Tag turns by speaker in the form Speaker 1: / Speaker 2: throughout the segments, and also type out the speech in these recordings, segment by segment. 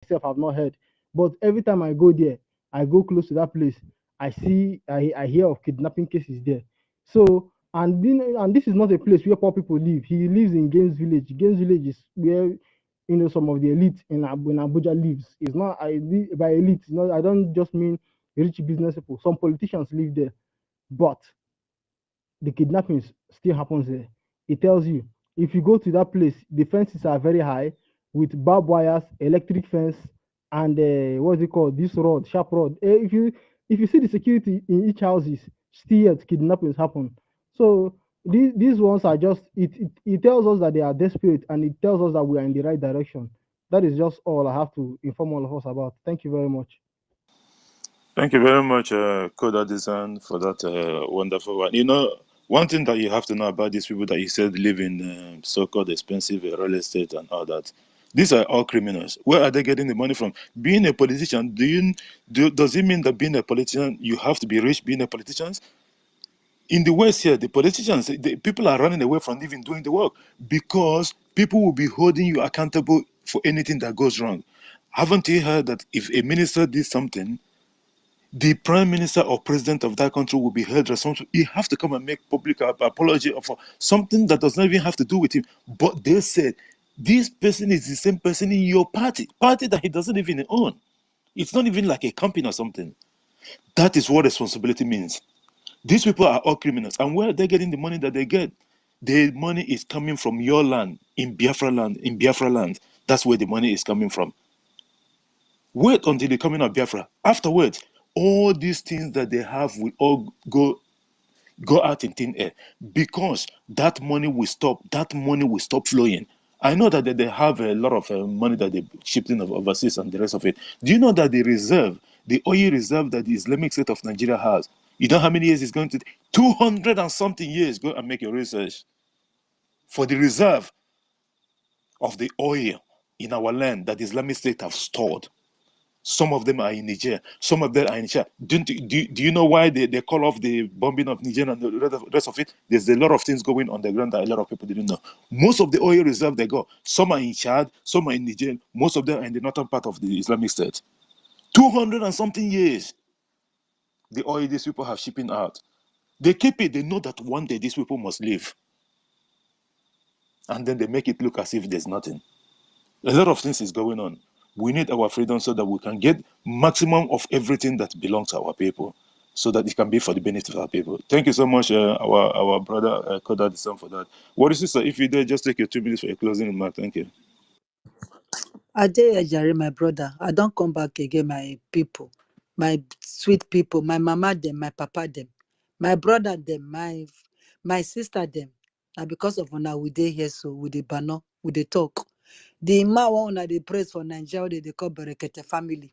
Speaker 1: myself have not heard. But every time I go there, I go close to that place, I hear of kidnapping cases there. So and this is not a place where poor people live. He lives in Games Village. Games Village is where some of the elite in Abuja lives. It's not by elite. No, I don't just mean rich business people. Some politicians live there, but the kidnapping still happens there. It tells you if you go to that place, the fences are very high with barbed wires, electric fence, and what's it called? This rod, sharp rod. If you see the security in each houses, still yet kidnappings happen. So these ones are just it tells us that they are desperate, and it tells us that we are in the right direction. That is just all I have to inform all of us about. Thank you very much.
Speaker 2: Thank you very much, Koda Design, for that wonderful one. One thing that you have to know about these people that you said live in so-called expensive real estate and all that, these are all criminals. Where are they getting the money from? Being a politician, does it mean that being a politician, you have to be rich being a politician? In the West here, the politicians, the people are running away from even doing the work because people will be holding you accountable for anything that goes wrong. Haven't you heard that if a minister did something, the prime minister or president of that country will be held responsible? He have to come and make public apology for something that does not even have to do with him. But they said this person is the same person in your party that he doesn't even own. It's not even like a company or something. That is what responsibility means. These people are all criminals, and where are they getting the money that they get? The money is coming from your land, in Biafra land, That's where the money is coming from. Wait until the coming of Biafra. Afterwards, all these things that they have will all go out in thin air because that money will stop. That money will stop flowing. I know that they have a lot of money that they shipped in overseas and the rest of it. Do you know that the oil reserve that the Islamic State of Nigeria has, you know how many years it's going to? 200 and something years. Go and make your research for the reserve of the oil in our land that the Islamic State have stored. Some of them are in Niger. Some of them are in Chad. Do you know why they call off the bombing of Niger and the rest of it? There's a lot of things going on the ground that a lot of people didn't know. Most of the oil reserve they got, some are in Chad, some are in Niger. Most of them are in the northern part of the Islamic State. 200 and something years, the oil these people have shipping out. They keep it. They know that one day these people must leave. And then they make it look as if there's nothing. A lot of things is going on. We need our freedom so that we can get maximum of everything that belongs to our people, so that it can be for the benefit of our people. Thank you so much, our brother Koda Disan, for that. What is it, sir? If you dare, just take your 2 minutes for your closing remark. Thank you.
Speaker 3: Ade Ejare, my brother, I don't come back again, my people, my sweet people, my mama them, my papa them, my brother them, my sister them. And because of una we dey here, so we dey banner, we dey talk. The man one una dey praise for Nigeria, they call Berekete family.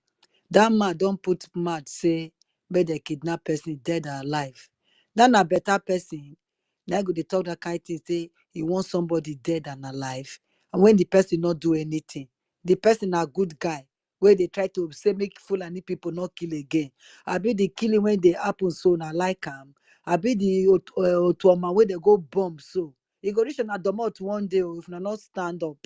Speaker 3: That man don't put mad say make the kidnap person dead or alive. That na better person. Now go dey talk that kind thing, say he want somebody dead and alive. And when the person not do anything, the person a good guy, where they try to say make Fulani people not kill again. I be the killing when they happen so na like I be the Otuoma where they go bomb so. E go reach na domot one day if na not stand up.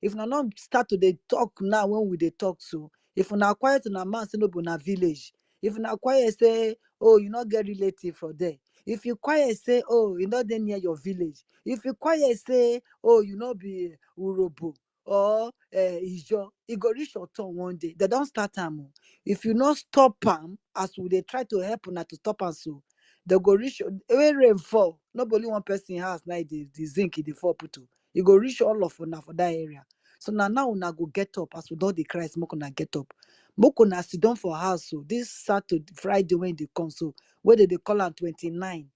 Speaker 3: If na not start to dey talk now when we dey talk so. If una quiet na man say no be na village. If una quiet say, oh, you not get relative for there. If you quiet say, oh, you not there near your village. If you quiet say, oh, you not be Urobo or Ijo, e go reach your turn one day. They don't start am. If you not stop am, as we dey try to help una to stop am so, they go reach when rain fall. Not only one person house now the zinc dey fall put to. E go reach all of una for that area. So now una go get up as we don dey cry, make una get up. Make una sit down for house so this Saturday, Friday when they come so, where they call am 29.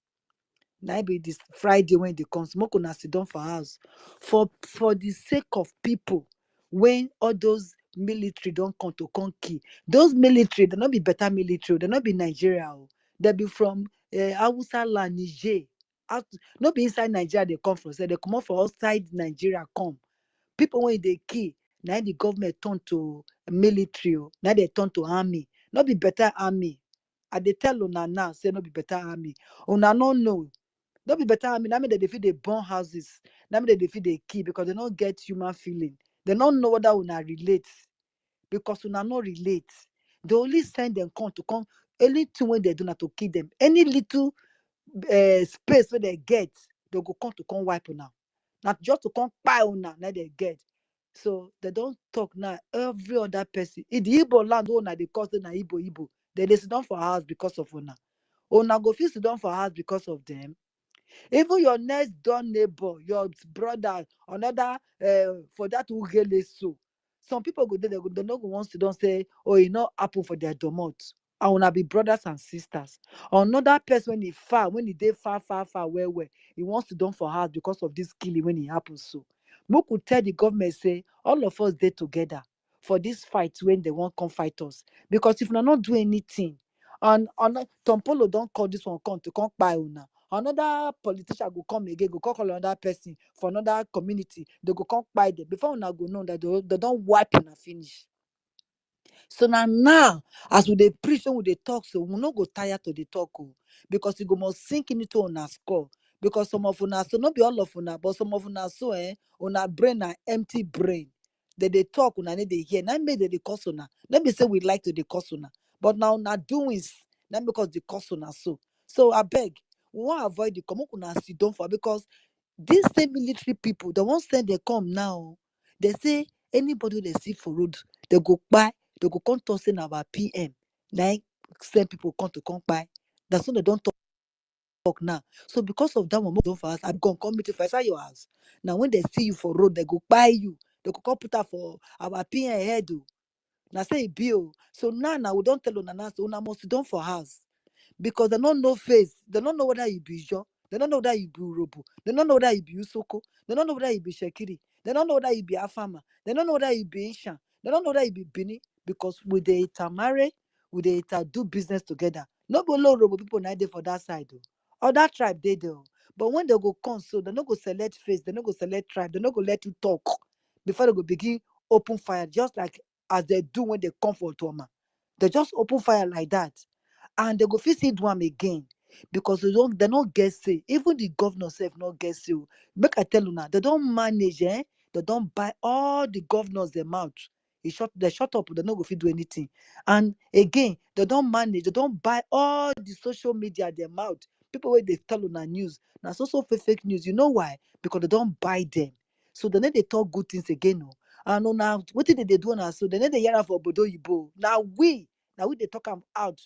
Speaker 3: Now be this Friday when they come, so make una sit down for house for the sake of people. When all those military don't come to conquer, those military they not be better military, they not be Nigeria, they be from Hausa land, Niger. Not be inside Nigeria they come from, so they come out for outside Nigeria come. People when they kill, now the government turn to military, now they turn to army. Not be better army. I they tell una now, say not be better army. Una no know. Not be better army. That mean they defeat the burn houses. That mean they defeat the kill because they don't get human feeling. They don't know whether una relate. because una no relate. They only send them to come. Anything when they do not to kill them. Any little space where they get, they go come to come wipe una. Not just to come buy una, now they get. So they don't talk now. Every other person in the Igbo land, una they cause na Igbo. They sit down for house because of una. Una go fit sit down for house because of them. Even your next door neighbor, your brother, another for that who get so. Some people go there, they no go want to don't say, oh, it not happen for their domot. I wanna be brothers and sisters. Another person when he far, when he dey far, where he wants to done for house because of this killing when it happens so. Mo could tell the government say all of us dey together for this fight when they want come fight us. Because if we not do anything, and Tompolo don't call this one come to come buy una. Another politician go come again, go call another person for another community. They go come buy them before una go know that they don't wipe una finish. So now, as we dey preach, when we dey talk, so we no go tired to the talk, because we go must sink into una skull. Because some of una, so not be all of una, but some of una so una brain na empty brain. They talk, una need they hear. Now make they curse una. Let me say we like to the curse una, but now una doings, not because the curse una so. So I beg, we want to avoid the come una sit down for, because these same military people, the ones that they come now, they say anybody they see for road, they go by, they go come tossing our PM. Like send people come to come by. That's why they don't talk now. So because of that one, don't for us, I'm gonna come meet you for inside your house. Now when they see you for road, they go buy you. They go come put her for our PM head. Now say bill. So now we don't tell una so una must don't for house. Because they don't know face. They don't know whether you be Jo. They don't know whether you be Urobo. They don't know whether you be Usoko. They don't know whether you be Shekiri. They don't know whether you be Afama. They don't know whether you be Ishan. They don't know whether you be Bini. Because with the Ita marry, with the Ita do business together. No go low Urobo people not there for that side though. Or that tribe they do. But when they go come, so they no go select face. They no go select tribe. They no go let you talk before they go begin open fire. Just like as they do when they come for Toma. They just open fire like that. And they go fit see do am again, because they not get say. Even the governor self not get say. Make I tell you now, they don't manage, they don't buy all the governors them out. They shut up, they not go fit do anything. And again, they don't manage, they don't buy all the social media them out. People where they tell on news. Now so fake news. You know why? Because they don't buy them. So they need they talk good things again. No. And now what did they do now? So they need they hear am for Bodo Yibo. Now we they talk them out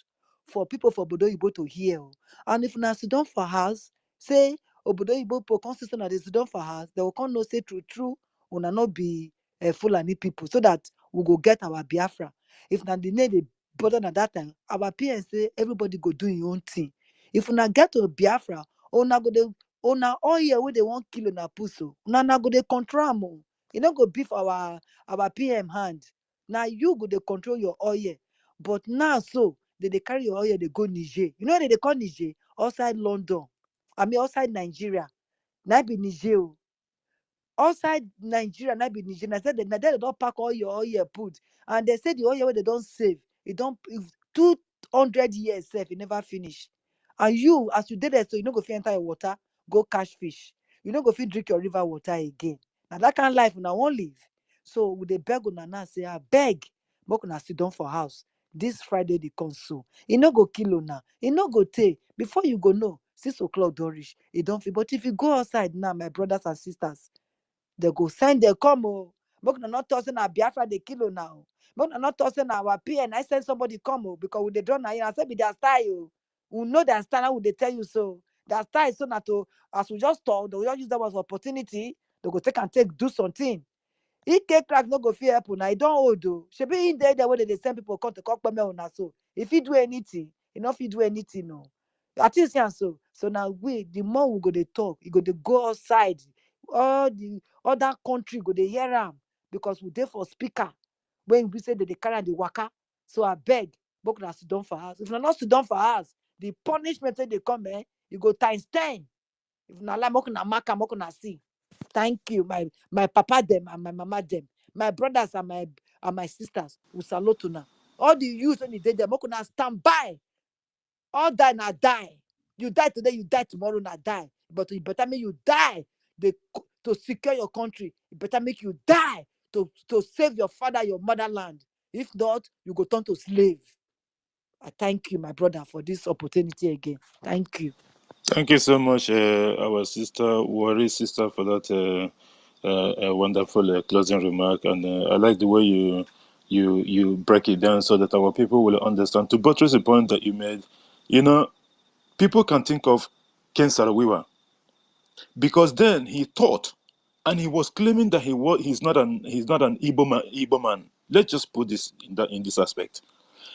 Speaker 3: for people for Obodo Igbo to hear. And if na sit down for house, say Obodo Igbo po consistent na dey sit down for house, they will come know say true, una not be Fulani people, so that we go get our Biafra. If na the name they bother at that time, our parents say everybody go do your own thing. If una get to Biafra, una go dey una all year where they want kill una puso, una go dey control am. You no go beef our PM hand. Now you go dey control your oil. But now so they carry your oil, they go Niger. You know what they call Niger? Outside London. I mean outside Nigeria. Now be Niger. Outside Nigeria, now be Niger. I said they don't pack all your oil put. And they said the oil where they don't save. It don't if 200 years safe, it never finish. And you, as you did it, so you no go fit enter your water, go catch fish. You no go fit drink your river water again. Now that kind of life una won't live. So with the beg una now say, I beg, make una sit down for house. This Friday the console. It no go kill una. It no go take. Before you go know, 6 o'clock don't reach. It don't feel. But if you go outside now, my brothers and sisters, they go send they come. Make una not tossing our Biafra the kilo now. Make una not tossing our PN. I send somebody come because with the drone now, I said be their style. We know their style. How would they tell you so? Their style is so that to as we just talk, they will just use that as opportunity. They go take do something. If cake crack no go fit help una, e don old o. Shebi e dey there wey dey send people come to come kpeme una so. If he do anything, e no fit do anything no. At least yan so. So now we, the more we go dey talk, e go dey go outside. All the other country go dey hear am, because we dey for speaker. When we say that they carry the waka. So I beg, make una sit down for house. If una not sit down for house, the punishment wey dey come, you go times 10. If una like, make una mark am, make una see. Thank you, my papa them and my mama them, my brothers and my sisters. We salute una. All the youth when you dey there, make una stand by. All die na die. You die today, you die tomorrow, na die. But it better make you die to secure your country. It better make you die to save your father, your motherland. If not, you go turn to slave. I thank you, my brother, for this opportunity again. Thank you.
Speaker 2: Thank you so much, our sister, Wari sister, for that wonderful closing remark. And I like the way you break it down so that our people will understand. To buttress the point that you made, people can think of Ken Sarawiwa because then he thought, and he was claiming that he's not an Igbo man. Let's just put this in this aspect.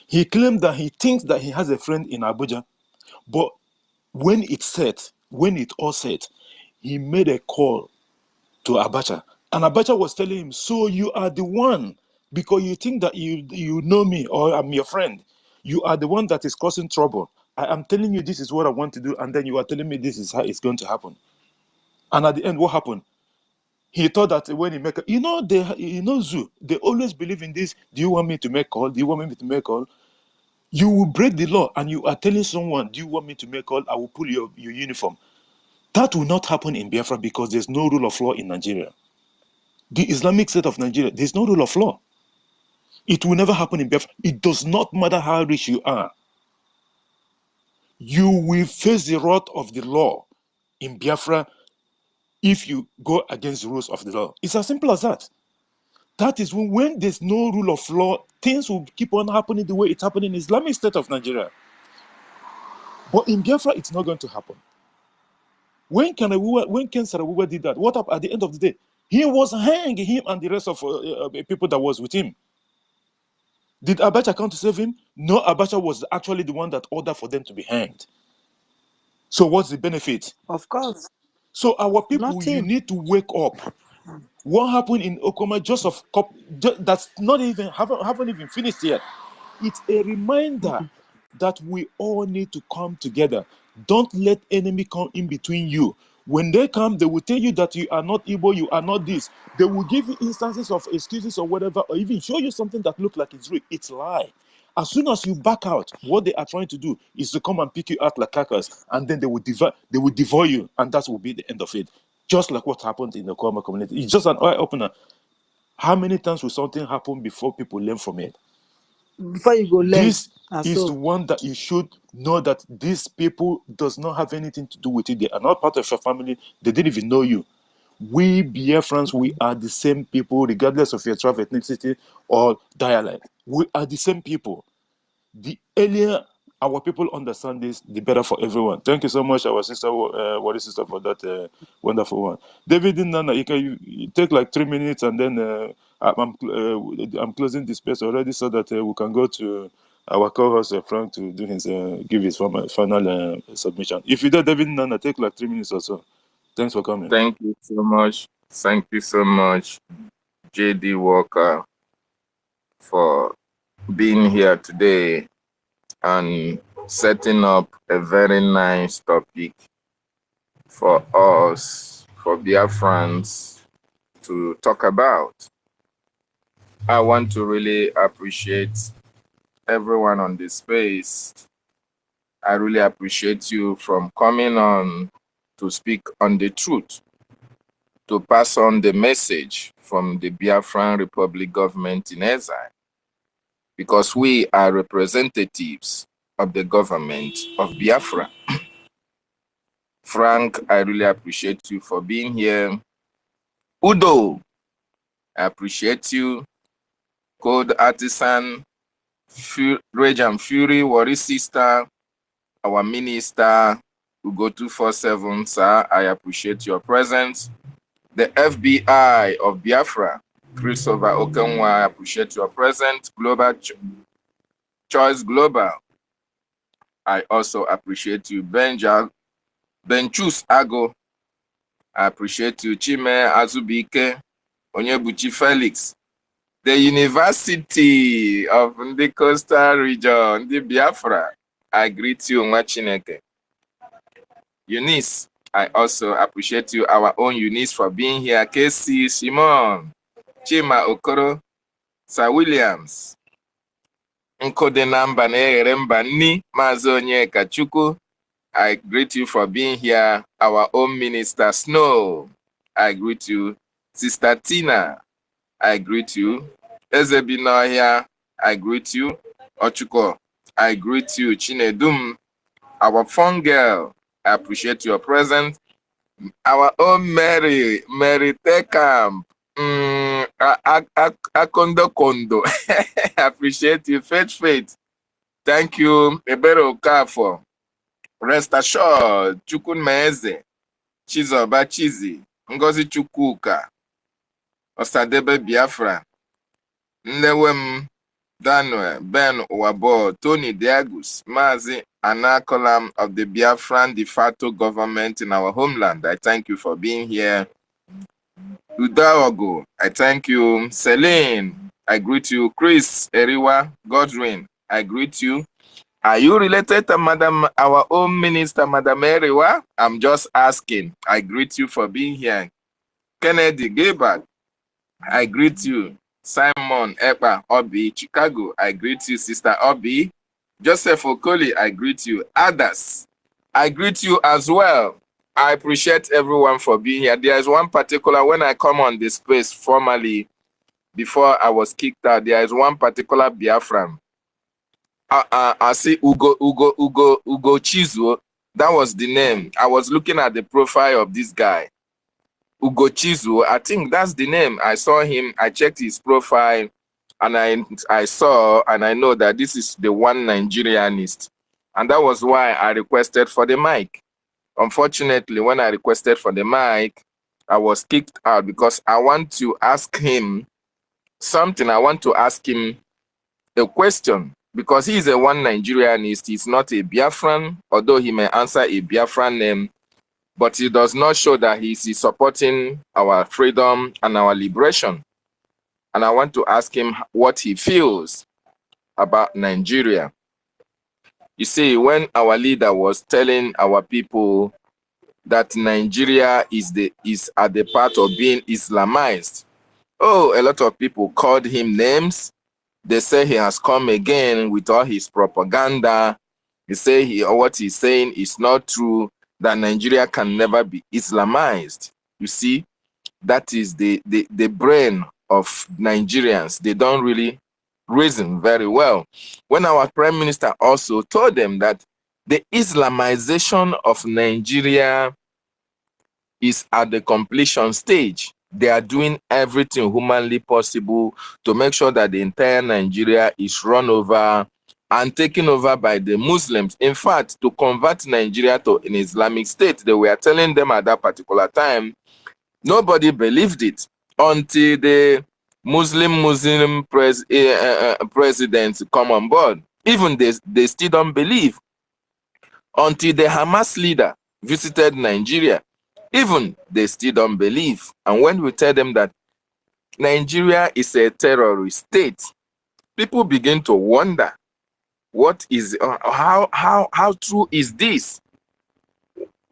Speaker 2: He claimed that he thinks that he has a friend in Abuja, but when it all set, he made a call to Abacha, and Abacha was telling him, "So you are the one because you think that you know me or I'm your friend. You are the one that is causing trouble. I am telling you this is what I want to do, and then you are telling me this is how it's going to happen." And at the end, what happened? He thought that when he make, Zoo, they always believe in this. Do you want me to make call? Do you want me to make call? You will break the law, and you are telling someone, "Do you want me to make call? I will pull your uniform." That will not happen in Biafra because there's no rule of law in Nigeria. The Islamic State of Nigeria, there's no rule of law. It will never happen in Biafra. It does not matter how rich you are. You will face the wrath of the law in Biafra if you go against the rules of the law. It's as simple as that. That is when there's no rule of law, things will keep on happening the way it's happening in Islamic State of Nigeria. But in Biafra, it's not going to happen. When Ken Sarawiwa did that, what happened at the end of the day? He was hanging, him and the rest of people that was with him. Did Abacha come to save him? No, Abacha was actually the one that ordered for them to be hanged. So what's the benefit?
Speaker 3: Of course.
Speaker 2: So our people,
Speaker 3: Nothing.
Speaker 2: you need to wake up. What happened in Okoma that's not even haven't even finished yet. It's a reminder that we all need to come together. Don't let enemy come in between you. When they come, they will tell you that you are not Igbo, you are not this. They will give you instances of excuses or whatever, or even show you something that looks like it's real. It's lie. As soon as you back out, what they are trying to do is to come and pick you out like carcass, and then they will devour you, and that will be the end of it. Just like what happened in the Kwama community. It's just an eye opener. How many times will something happen before people learn from it?
Speaker 3: Before you go learn.
Speaker 2: This is the one that you should know, that these people does not have anything to do with it. They are not part of your family. They didn't even know you. We Biafrans, we are the same people, regardless of your tribe, ethnicity, or dialect. We are the same people. The earlier our people understand this, the better for everyone. Thank you so much, our sister, Wari sister, for that wonderful one. David and Nana, you take like 3 minutes, and then I'm closing this space already so that we can go to our co-host Frank to do his give his final submission. If you do, David and Nana, take like 3 minutes or so. Thanks for coming.
Speaker 4: Thank you so much. Thank you so much, JD Walker, for being here today and setting up a very nice topic for us, for Biafrans, to talk about. I want to really appreciate everyone on this space. I really appreciate you from coming on to speak on the truth, to pass on the message from the Biafran Republic government in exile, because we are representatives of the government of Biafra. Frank, I really appreciate you for being here. Udo, I appreciate you. Code Artisan, Rage and Fury, Worry Sister, our minister, Ugo 247, sir, I appreciate your presence. The FBI of Biafra, Christopher Okenwa, I appreciate your presence. Global Choice Global, I also appreciate you. Benchus Ago, I appreciate you. Chime Azubike, Onyebuchi Felix, the University of the Coastal Region, the Biafra, I greet you, Mwachineke. Eunice, I also appreciate you, our own Eunice, for being here. Casey, Simon, Chima Okoro, Sir Williams, Nkodenamba Neremba Ni, Mazonye Kachuku, I greet you for being here. Our own Minister Snow, I greet you. Sister Tina, I greet you. Ezebinohia, I greet you. Ochuko, I greet you. Chinedum, our fun girl, I appreciate your presence. Our own Mary Tekam, Akondo Kondo, I appreciate you. Faith. Thank you. Ebere Okafo. Rest assured, Chukun Meze, Chizoba Chizi, Ngozi Chukwuka, Osadebe Biafra, Ndewem Daniel, Ben Wabo, Tony Diagus, Mazi Anakolam of the Biafran de facto government in our homeland. I thank you for being here. Udaogo, I thank you. Celine, I greet you. Chris Eriwa Godwin, I greet you. Are you related to Madam, our own minister, Madam Eriwa? I'm just asking. I greet you for being here. Kennedy Gilbert, I greet you. Simon Ekpa Obi, Chicago, I greet you. Sister Obi. Joseph Okoli, I greet you. Others, I greet you as well. I appreciate everyone for being here. There is one particular, when I come on this space formally, before I was kicked out, there is one particular Biafran. I see Ugo Chizo. That was the name. I was looking at the profile of this guy. Ugo Chizo, I think that's the name. I saw him, I checked his profile, and I saw, and I know that this is the one Nigerianist. And that was why I requested for the mic. Unfortunately, when I requested for the mic, I was kicked out because I want to ask him something. I want to ask him a question. Because he is a one Nigerianist, he's not a Biafran, although he may answer a Biafran name, but he does not show that he is supporting our freedom and our liberation. And I want to ask him what he feels about Nigeria. You see, when our leader was telling our people that Nigeria is at the part of being Islamized, oh, a lot of people called him names. They say he has come again with all his propaganda. They say what he's saying is not true, that Nigeria can never be Islamized. You see, that is the brain of Nigerians. They don't really reason very well. When our prime minister also told them that the Islamization of Nigeria is at the completion stage, they are doing everything humanly possible to make sure that the entire Nigeria is run over and taken over by the Muslims. In fact, to convert Nigeria to an Islamic state, they were telling them at that particular time, nobody believed it until the Muslim presidents come on board. Even they still don't believe until the Hamas leader visited Nigeria. Even they still don't believe. And when we tell them that Nigeria is a terrorist state, people begin to wonder, what is how true is this?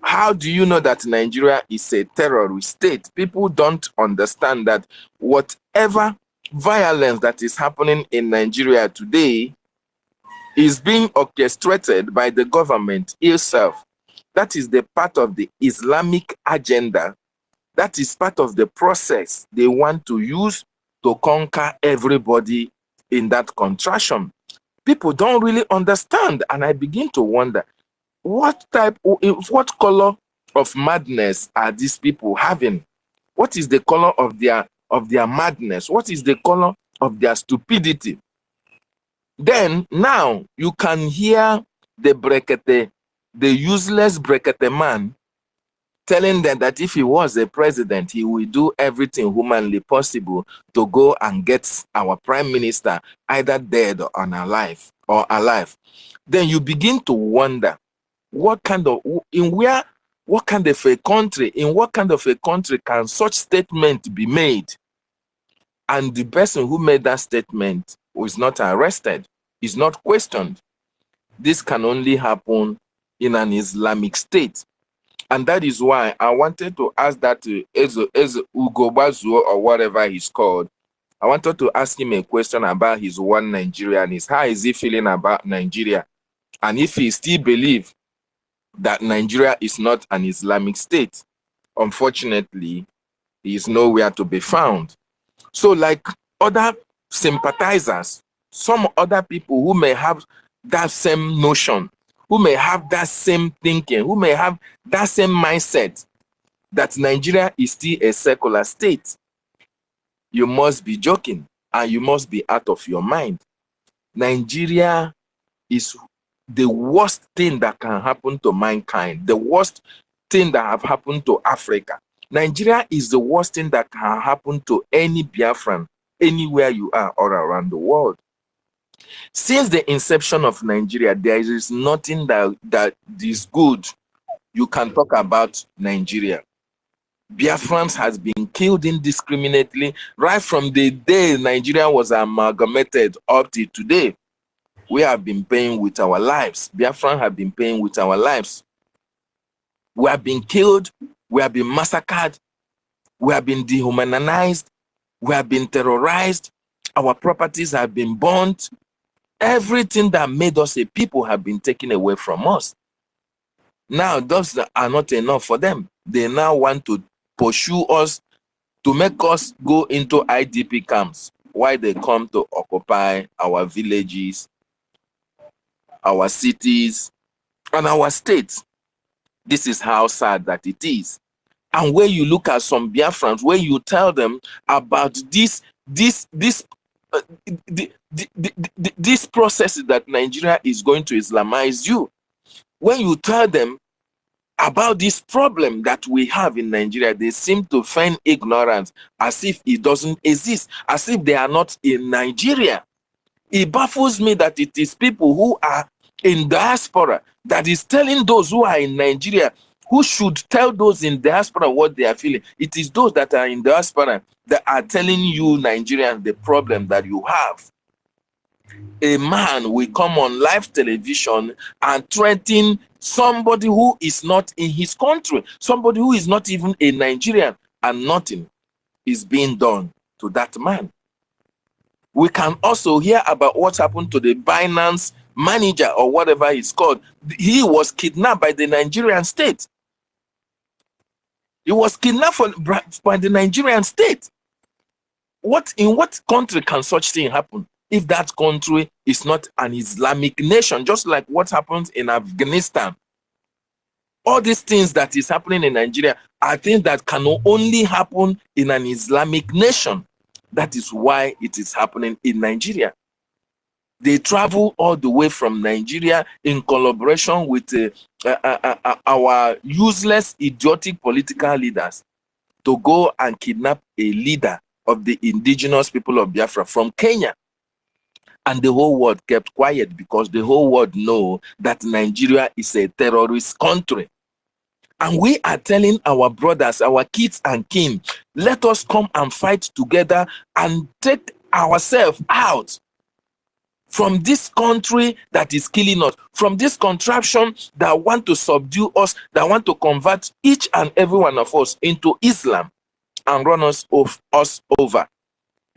Speaker 4: How do you know that Nigeria is a terrorist state? People don't understand that whatever violence that is happening in Nigeria today is being orchestrated by the government itself. That is the part of the Islamic agenda. That is part of the process they want to use to conquer everybody in that contraction. People don't really understand, and I begin to wonder, what color of madness are these people having? What is the color of their madness? What is the color of their stupidity? Then now you can hear the useless Brekete man telling them that if he was a president, he will do everything humanly possible to go and get our prime minister either dead or alive. Then you begin to wonder, in what kind of a country can such statement be made? And the person who made that statement was not arrested, is not questioned. This can only happen in an Islamic state. And that is why I wanted to ask that to Ugo Bazuo, or whatever he's called. I wanted to ask him a question about his one Nigerianist. How is he feeling about Nigeria? And if he still believes that Nigeria is not an Islamic state. Unfortunately, he is nowhere to be found. So like other sympathizers, some other people who may have that same notion, who may have that same thinking, who may have that same mindset that Nigeria is still a secular state, you must be joking and you must be out of your mind. Nigeria is the worst thing that can happen to mankind, the worst thing that have happened to Africa. Nigeria is the worst thing that can happen to any Biafran, anywhere you are all around the world. Since the inception of Nigeria, there is nothing that is good you can talk about Nigeria. Biafrans has been killed indiscriminately right from the day Nigeria was amalgamated up to today. We have been paying with our lives. Biafrans have been paying with our lives. We have been killed. We have been massacred. We have been dehumanized. We have been terrorized. Our properties have been burnt. Everything that made us a people have been taken away from us. Now, those are not enough for them. They now want to pursue us, to make us go into IDP camps while they come to occupy our villages, our cities, and our states. This is how sad that it is. And when you look at some Biafrans, when you tell them about this process that Nigeria is going to Islamize you, when you tell them about this problem that we have in Nigeria, they seem to feign ignorance as if it doesn't exist, as if they are not in Nigeria. It baffles me that it is people who are in diaspora that is telling those who are in Nigeria, who should tell those in diaspora what they are feeling. It is those that are in diaspora that are telling you, Nigerians, the problem that you have. A man will come on live television and threaten somebody who is not in his country, somebody who is not even a Nigerian, and nothing is being done to that man. We can also hear about what happened to the Binance manager or whatever he's called. He was kidnapped by the Nigerian state. He was kidnapped by the Nigerian state. In what country can such thing happen if that country is not an Islamic nation, just like what happens in Afghanistan? All these things that is happening in Nigeria are things that can only happen in an Islamic nation. That is why it is happening in Nigeria. They travel all the way from Nigeria in collaboration with our useless, idiotic political leaders to go and kidnap a leader of the indigenous people of Biafra from Kenya. And the whole world kept quiet because the whole world know that Nigeria is a terrorist country. And we are telling our brothers, our kids and kin, let us come and fight together and take ourselves out from this country that is killing us, from this contraption that want to subdue us, that want to convert each and every one of us into Islam and run us over.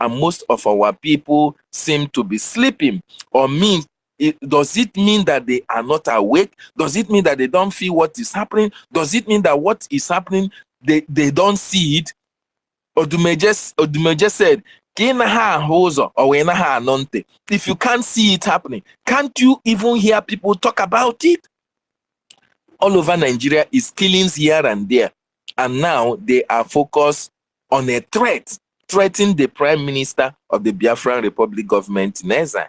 Speaker 4: And most of our people seem to be sleeping. Does it mean that they are not awake? Does it mean that they don't feel what is happening? Does it mean that what is happening, they don't see it? Odumeje said, if you can't see it happening, can't you even hear people talk about it? All over Nigeria is killings here and there. And now they are focused on a threatening the Prime Minister of the Biafran Republic government in exile.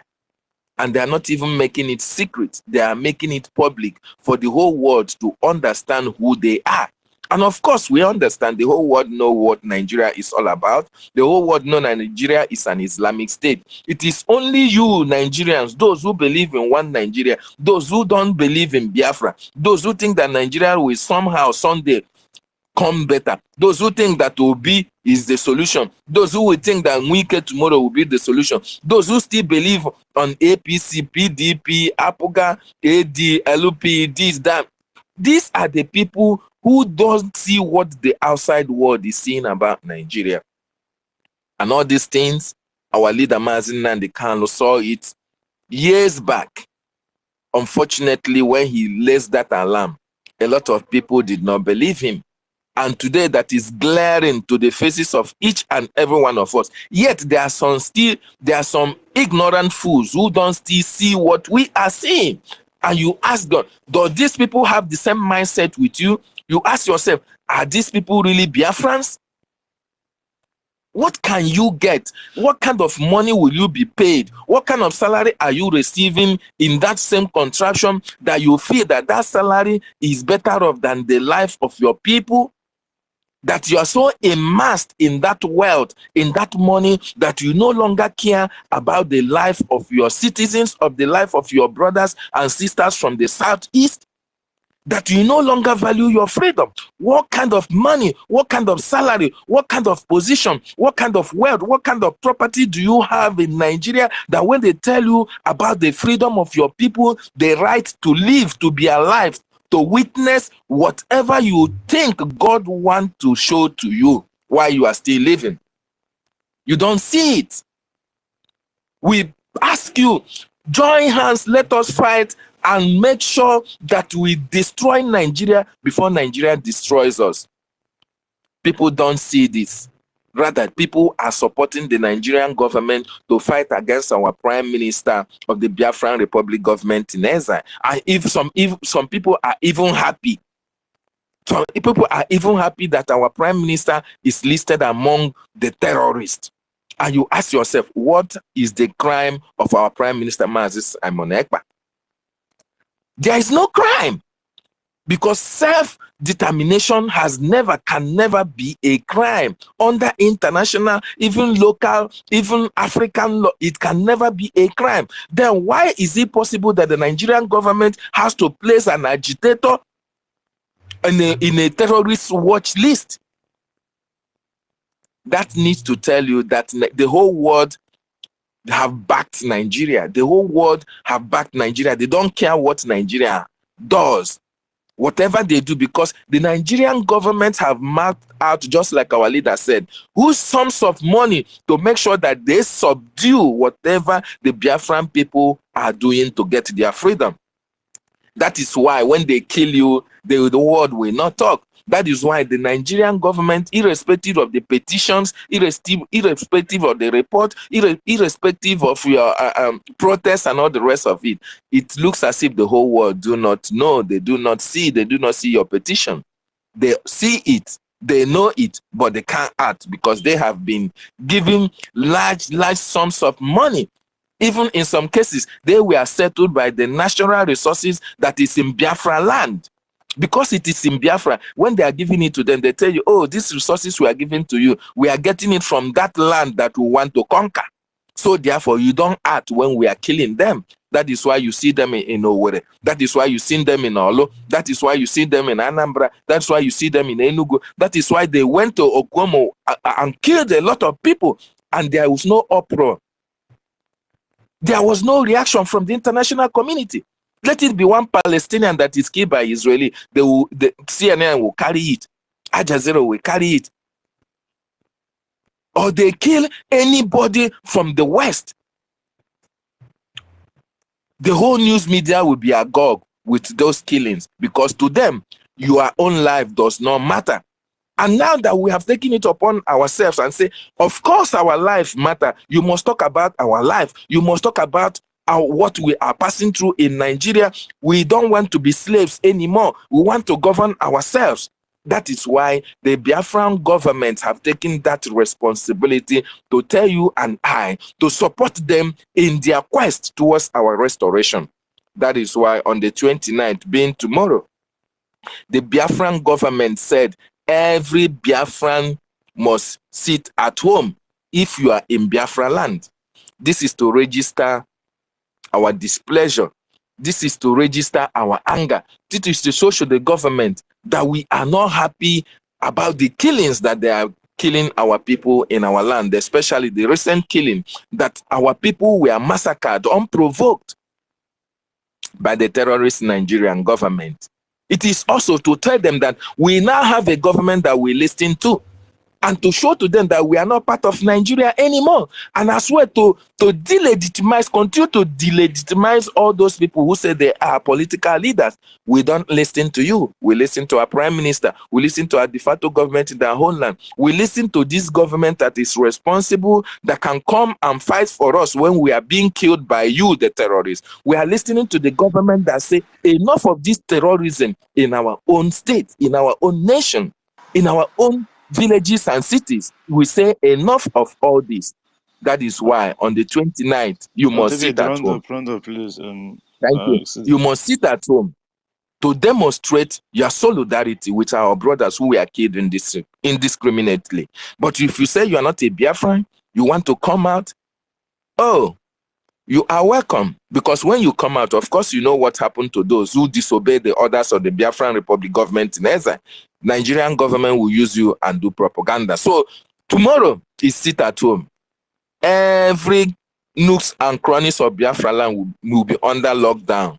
Speaker 4: And they are not even making it secret. They are making it public for the whole world to understand who they are. And of course, we understand the whole world know what Nigeria is all about. The whole world know that Nigeria is an Islamic state. It is only you, Nigerians, those who believe in one Nigeria, those who don't believe in Biafra, those who think that Nigeria will somehow, someday, come better. Those who think that Obi is the solution. Those who will think that Wike tomorrow will be the solution. Those who still believe on APC, PDP, APOGA, AD, LP, this, that. These are the people who don't see what the outside world is seeing about Nigeria. And all these things, our leader Mazin Nnamdi Kanu saw it years back. Unfortunately, when he raised that alarm, a lot of people did not believe him. and today that is glaring to the faces of each and every one of us. Yet there are some ignorant fools who don't still see what we are seeing. And you ask God, do these people have the same mindset with you? You ask yourself, are these people really Biafrans? What can you get? What kind of money will you be paid? What kind of salary are you receiving in that same contraction that you feel that that salary is better off than the life of your people? That you are so immersed in that wealth, in that money, that you no longer care about the life of your citizens, of the life of your brothers and sisters from the southeast? That you no longer value your freedom? What kind of money, what kind of salary, what kind of position, what kind of wealth, what kind of property do you have in Nigeria that when they tell you about the freedom of your people, the right to live, to be alive, to witness whatever you think God wants to show to you while you are still living, you don't see it? We ask you, join hands, let us fight and make sure that we destroy Nigeria before Nigeria destroys us. People don't see this. Rather, people are supporting the Nigerian government to fight against our prime minister of the Biafran Republic government in exile. And if some people are even happy, some people are even happy that our prime minister is listed among the terrorists. And you ask yourself, what is the crime of our prime minister, Mazis Amonekpa? There is no crime, because self-determination can never be a crime under international, even local, even African law. It can never be a crime. Then why is it possible that the Nigerian government has to place an agitator in a terrorist watch list? That needs to tell you that the whole world have backed Nigeria. The whole world have backed Nigeria. They don't care what Nigeria does, whatever they do, because the Nigerian government have marked out, just like our leader said, whose sums of money to make sure that they subdue whatever the Biafran people are doing to get their freedom. That is why when they kill you, the world will not talk. That is why the Nigerian government, irrespective of the petitions, irrespective of the report, irrespective of your protests and all the rest of it, it looks as if the whole world do not know, they do not see your petition. They see it, they know it, but they can't act because they have been given large sums of money. Even in some cases, they were settled by the natural resources that is in Biafra land. Because it is in Biafra, when they are giving it to them, they tell you, oh, these resources we are giving to you, we are getting it from that land that we want to conquer. So therefore, you don't act when we are killing them. That is why you see them in Owerri. That is why you see them in Olo. That is why you see them in Anambra. That's why you see them in Enugu. That is why they went to Okomo and killed a lot of people, and there was no uproar. There was no reaction from the international community. Let it be one Palestinian that is killed by Israeli, the CNN will carry it. Al Jazeera will carry it. Or they kill anybody from the West. The whole news media will be agog with those killings, because to them, your own life does not matter. And now that we have taken it upon ourselves and say, of course our life matter, you must talk about our life. You must talk about what we are passing through in Nigeria. We don't want to be slaves anymore. We want to govern ourselves. That is why the Biafran government have taken that responsibility to tell you and I to support them in their quest towards our restoration. That is why on the 29th, being tomorrow, the Biafran government said every Biafran must sit at home if you are in Biafra land. This is to register our displeasure. This is to register our anger. This is to show to the government that we are not happy about the killings that they are killing our people in our land, especially the recent killing that our people were massacred unprovoked by the terrorist Nigerian government. It is also to tell them that we now have a government that we listen to. and to show to them that we are not part of Nigeria anymore. And as well to delegitimize, continue to delegitimize all those people who say they are political leaders. We don't listen to you. We listen to our prime minister. We listen to our de facto government in their homeland. We listen to this government that is responsible, that can come and fight for us when we are being killed by you, the terrorists. We are listening to the government that say enough of this terrorism in our own state, in our own nation, in our own villages and cities. We say enough of all this. That is why on the 29th, you must sit at home.
Speaker 2: Round up, please.
Speaker 4: Thank you. You must sit at home to demonstrate your solidarity with our brothers who were killed indiscriminately. But if you say you are not a Biafran, you want to come out, oh, you are welcome. Because when you come out, of course, you know what happened to those who disobey the orders of the Biafran Republic government in exile. Nigerian government will use you and do propaganda. So tomorrow is sit at home. Every nooks and crannies of Biafra land will be under lockdown.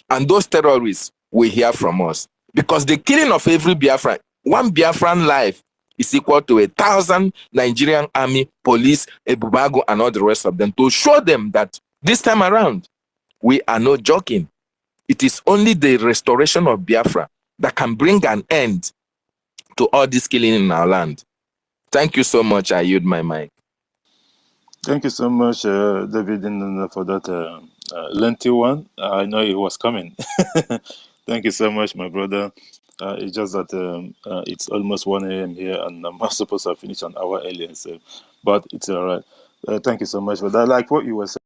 Speaker 4: And those terrorists will hear from us. Because the killing of every Biafran, one Biafran life is equal to 1,000 Nigerian army, police, Ebubago, and all the rest of them, to show them that this time around, we are not joking. It is only the restoration of Biafra that can bring an end to all this killing in our land. Thank you so much. I yield my mic.
Speaker 2: Thank you so much, David, for that lengthy one. I know it was coming. Thank you so much, my brother. It's just that it's almost 1 a.m. here, and I'm not supposed to finish an hour earlier, so, but it's all right. Thank you so much for that. Like what you were saying.